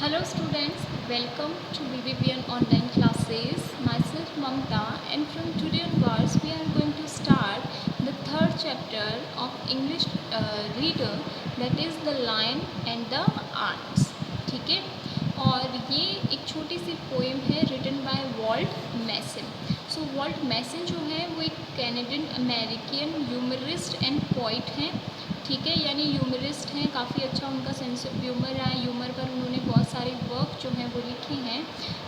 Hello students, welcome to BBPN online classes. Myself Mamta, and from today onwards we are going to start the third chapter of English reader, that is the Lion and the Ants. ठीक है, और ये एक छोटी सी poem है written by Walt Mason. So Walt Mason जो है वो एक Canadian American humorist and poet हैं. ठीक है, यानी ह्यूमरिस्ट हैं, काफ़ी अच्छा उनका सेंस ऑफ ह्यूमर रहा है. ह्यूमर पर उन्होंने बहुत सारे वर्क जो हैं वो लिखे हैं,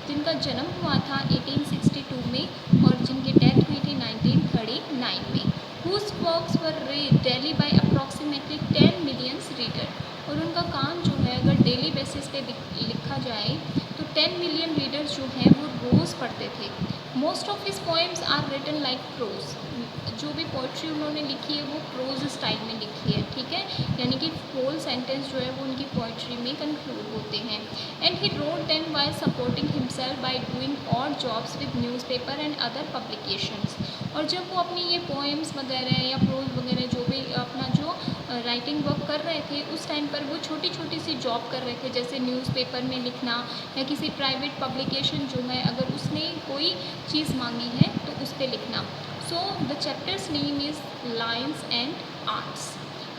जिनका जन्म हुआ था 1862 में और जिनकी डेथ हुई थी 1939 में. Whose works were read daily by approximately 10 millions reader. और उनका काम जो है अगर डेली बेसिस पे लिखा जाए तो 10 मिलियन रीडर्स जो हैं वो रोज़ पढ़ते थे. Most of his poems are written like prose. जो भी पोइट्री उन्होंने लिखी है वो प्रोज स्टाइल में लिखी है. ठीक है, यानी कि होल सेंटेंस जो है वो उनकी पोइट्री में कंक्लूड होते हैं. And he wrote them by supporting himself by doing odd jobs with newspaper and other publications. और जब वो अपनी ये पोएम्स वगैरह या प्रोज वगैरह जो भी अपना जो राइटिंग वर्क कर रहे थे उस टाइम पर वो छोटी छोटी सी जॉब कर रहे थे, जैसे न्यूज़पेपर में लिखना या किसी प्राइवेट पब्लिकेशन जो है अगर उसने कोई चीज़ मांगी है तो उस पर लिखना. So the chapters name is Lions and arts.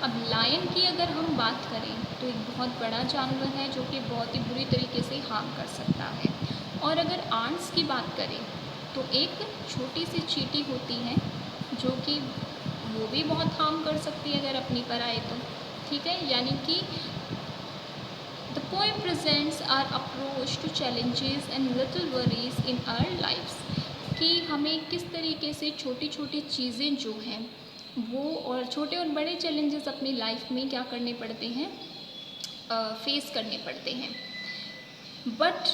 अब लायन की अगर हम बात करें तो एक बहुत बड़ा जानवर है जो कि बहुत ही बुरी तरीके से हार्म कर सकता है. और अगर आर्ट्स की बात करें तो एक छोटी सी चींटी होती है जो कि वो भी बहुत हार्म कर सकती है अगर अपनी पर आए तो. ठीक है, यानी कि the poem presents our approach to challenges and little worries in our lifes. कि हमें किस तरीके से छोटी छोटी चीज़ें जो हैं वो और छोटे और बड़े चैलेंजेस अपनी लाइफ में क्या करने पड़ते हैं, फेस करने पड़ते हैं. But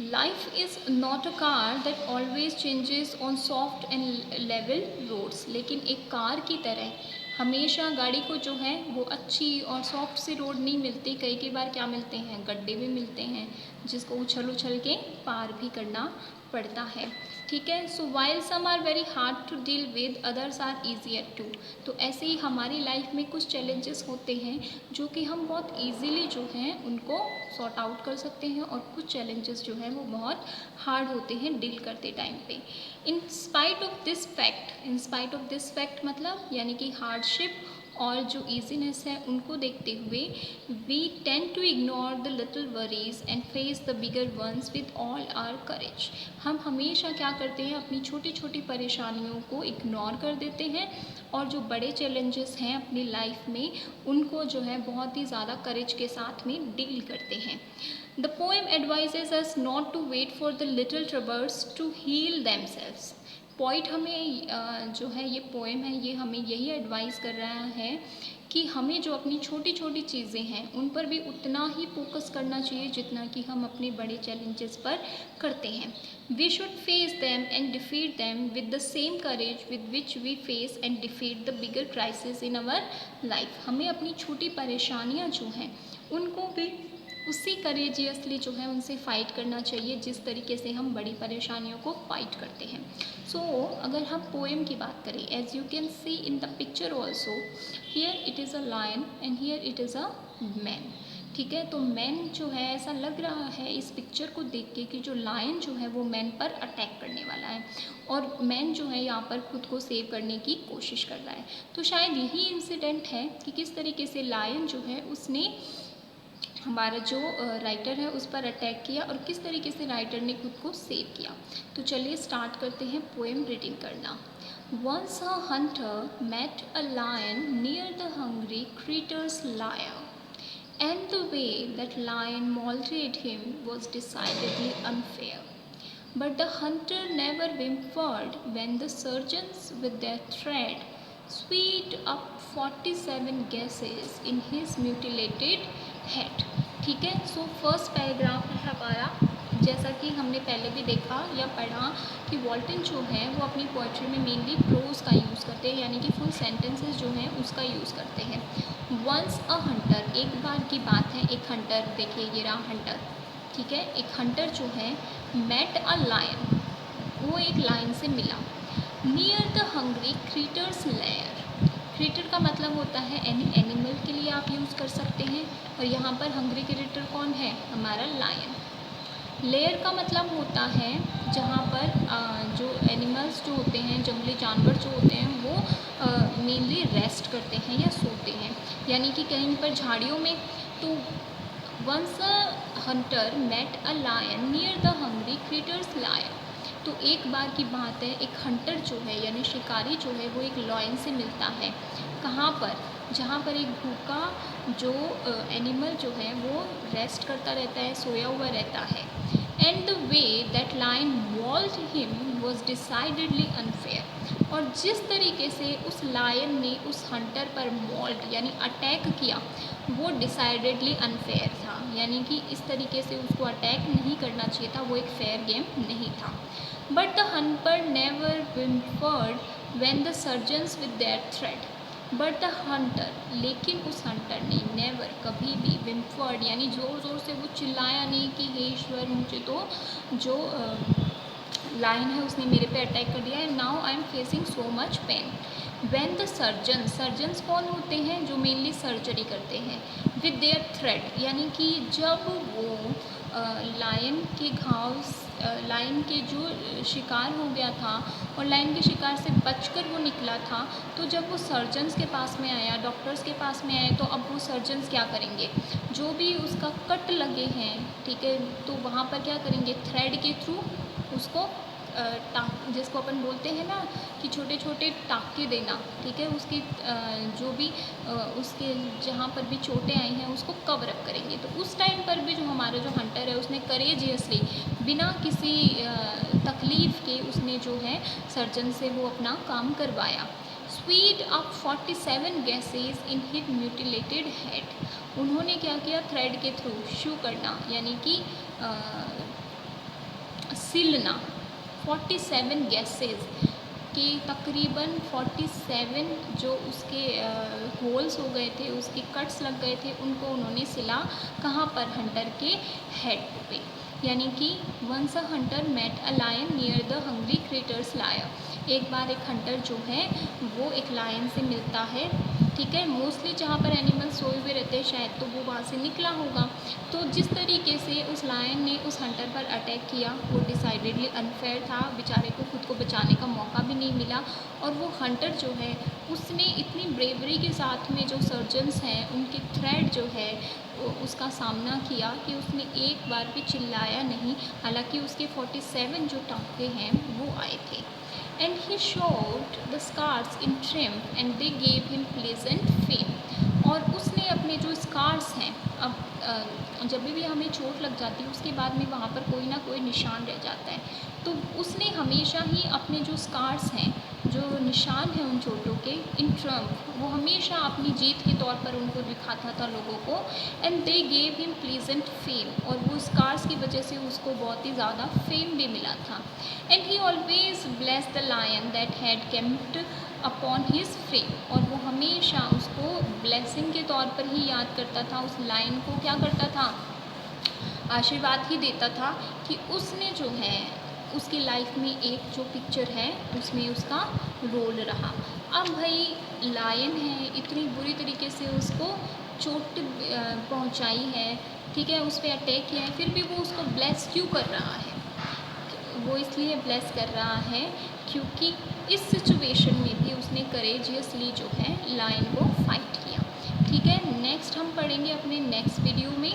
life is not a car that always changes on soft and level roads. लेकिन एक कार की तरह हमेशा गाड़ी को जो है वो अच्छी और सॉफ्ट सी रोड नहीं मिलती. कई बार क्या मिलते हैं, गड्ढे भी मिलते हैं जिसको उछल उछल के पार भी करना पड़ता है. ठीक है, so while some are very hard to deal with others are easier to. तो ऐसे ही हमारी लाइफ में कुछ चैलेंजेस होते हैं जो कि हम बहुत ईजीली जो हैं उनको सॉर्ट आउट कर सकते हैं और कुछ चैलेंजेस जो हैं वो बहुत हार्ड होते हैं डील करते टाइम पे. In spite of this fact मतलब यानी कि हार्डशिप और जो ईजीनेस है उनको देखते हुए we tend to ignore the little worries and face the bigger ones with all our courage. हम हमेशा क्या करते हैं, अपनी छोटी छोटी परेशानियों को इग्नोर कर देते हैं और जो बड़े चैलेंजेस हैं अपनी लाइफ में उनको जो है बहुत ही ज़्यादा करेज के साथ में डील करते हैं. The poem advises us not to wait for the little troubles to heal themselves. Point हमें जो है ये पोएम है ये हमें यही एडवाइस कर रहा है कि हमें जो अपनी छोटी छोटी चीज़ें हैं उन पर भी उतना ही फोकस करना चाहिए जितना कि हम अपने बड़े चैलेंजेस पर करते हैं. We should face them and defeat them with the same courage with which we face and defeat the bigger crisis in our life. हमें अपनी छोटी परेशानियाँ जो हैं उनको भी उसी करेजियसली जो है उनसे फ़ाइट करना चाहिए जिस तरीके से हम बड़ी परेशानियों को फाइट करते हैं. सो अगर हम पोएम की बात करें, as you can see in the picture also, here it is a lion and here it is a man. ठीक है, तो मैन जो है ऐसा लग रहा है इस पिक्चर को देख के कि जो लायन जो है वो मैन पर अटैक करने वाला है और मैन जो है यहाँ पर खुद को सेव करने की कोशिश कर रहा है. तो शायद यही इंसिडेंट है कि किस तरीके से लायन जो है उसने हमारा जो राइटर है उस पर अटैक किया और किस तरीके से राइटर ने खुद को सेव किया. तो चलिए स्टार्ट करते हैं पोएम रीडिंग करना. Once a hunter met a lion near the hungry creature's lair, and the way that lion maltreated him was decidedly unfair. But the hunter never whimpered when the surgeons with their thread sewed up 47 guesses in his mutilated head. ठीक है, so first paragraph है हमारा. जैसा कि हमने पहले भी देखा या पढ़ा कि वॉल्टन जो है वो अपनी पोइट्री में मेनली प्रोज का यूज़ करते हैं, यानी कि फुल सेंटेंसेस जो हैं उसका यूज़ करते हैं. वंस अ हंटर, एक बार की बात है, एक हंटर, देखिए ये रहा हंटर. ठीक है, एक हंटर जो है मेट अ लायन, वो एक लायन से मिला. Near the hungry creature's lair, creator का मतलब होता है एनी एनिमल के लिए आप यूज़ कर सकते हैं, और यहाँ पर हंग्री क्रिएटर कौन है, हमारा लायन। लेयर का मतलब होता है जहाँ पर जो एनिमल्स जो होते हैं, जंगली जानवर जो होते हैं, वो मेनली रेस्ट करते हैं या सोते हैं, यानी कि कहीं पर झाड़ियों में। तो once a hunter met a lion near the hungry creature's lair. तो एक बार की बात है, एक हंटर जो है यानी शिकारी जो है वो एक लायन से मिलता है। कहाँ पर, जहाँ पर एक भूखा जो एनिमल जो है वो रेस्ट करता रहता है, सोया हुआ रहता है। And the way that lion mauled him was decidedly unfair. और जिस तरीके से उस लायन ने उस हंटर पर वॉल्ड यानी अटैक किया, वो डिसाइडेडली अनफेयर था, यानी कि इस तरीके से उसको अटैक नहीं करना चाहिए था, वो एक फेयर गेम नहीं था। But the Hunter never whimpered when the surgeons with their threat. But the Hunter, लेकिन उस हंटर ने नेवर, कभी भी, whimpered यानी ज़ोर ज़ोर से वो चिल्लाया नहीं कि हे ईश्वर, मुझे तो जो लायन है उसने मेरे पे अटैक कर दिया है, now I am facing so much pain. When the surgeons कौन होते हैं, जो मेनली सर्जरी करते हैं, विद देयर थ्रेट, यानी कि जब वो लायन के घाव, लायन के जो शिकार हो गया था और लायन के शिकार से बचकर वो निकला था, तो जब वो सर्जन्स के पास में आया, डॉक्टर्स के पास में आए, तो अब वो सर्जन्स क्या करेंगे, जो भी उसका कट लगे हैं, ठीक है, तो वहाँ पर क्या करेंगे, थ्रेड के थ्रू उसको जिसको अपन बोलते हैं ना कि छोटे छोटे टाँके देना, ठीक है, उसकी जो भी उसके जहाँ पर भी चोटें आई हैं उसको कवर अप करेंगे। तो उस टाइम पर भी जो हमारा जो हंटर है उसने करेजियसली, बिना किसी तकलीफ़ के, उसने जो है सर्जन से वो अपना काम करवाया। स्वीड up 47 gases in heat mutilated head. उन्होंने क्या किया, थ्रेड के थ्रू शू करना, यानी कि सिलना 47 गैसेज के, तकरीबन 47 जो उसके होल्स हो गए थे, उसके कट्स लग गए थे, उनको उन्होंने सिला। कहाँ पर, हंटर के हेड पे। यानी कि once a hunter met a lion near the hungry creature's lair. एक बार एक हंटर जो है वो एक लायन से मिलता है, ठीक है, मोस्टली जहाँ पर एनिमल सोए हुए रहते हैं शायद, तो वो वहाँ से निकला होगा। तो जिस तरीके से उस लायन ने उस हंटर पर अटैक किया वो डिसाइडेडली अनफेयर था, बेचारे को खुद को बचाने का मौका भी नहीं मिला। और वो हंटर जो है उसने इतनी ब्रेवरी के साथ में जो सर्जन्स हैं उनके थ्रेट जो है उसका सामना किया कि उसने एक बार भी चिल्लाया नहीं, हालांकि उसके 47 जो टाँके हैं वो आए थे। And he showed the scars in triumph and they gave him pleasant fame. और उसने अपने जो स्कार्स हैं, अब जब भी हमें चोट लग जाती है उसके बाद में वहाँ पर कोई ना कोई निशान रह जाता है, तो उसने हमेशा ही अपने जो स्कार्स हैं, जो निशान हैं उन चोटों के, इन ट्रम्प, वो हमेशा अपनी जीत के तौर पर उनको दिखाता था लोगों को। And they gave him pleasant fame, और वो स्कार्स की वजह से उसको बहुत ही ज़्यादा फेम भी मिला था। And he always bless the lion that had camped upon his fame, और वो हमेशा उसको ब्लेसिंग के तौर पर ही याद करता था, उस लायन को क्या करता था, आशीर्वाद ही देता था कि उसने जो है उसकी लाइफ में एक जो पिक्चर है उसमें उसका रोल रहा। अब भाई लायन है, इतनी बुरी तरीके से उसको चोट पहुंचाई है, ठीक है, उस पर अटैक किया है, फिर भी वो उसको ब्लेस क्यों कर रहा है, वो इसलिए ब्लेस कर रहा है क्योंकि इस सिचुएशन में भी उसने करेजियसली जो है लायन को फाइट किया। ठीक है, नेक्स्ट हम पढ़ेंगे अपने नेक्स्ट वीडियो में।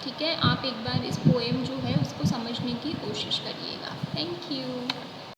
ठीक है, आप एक बार इस पोएम जो है उसको समझने की कोशिश करिएगा। Thank you.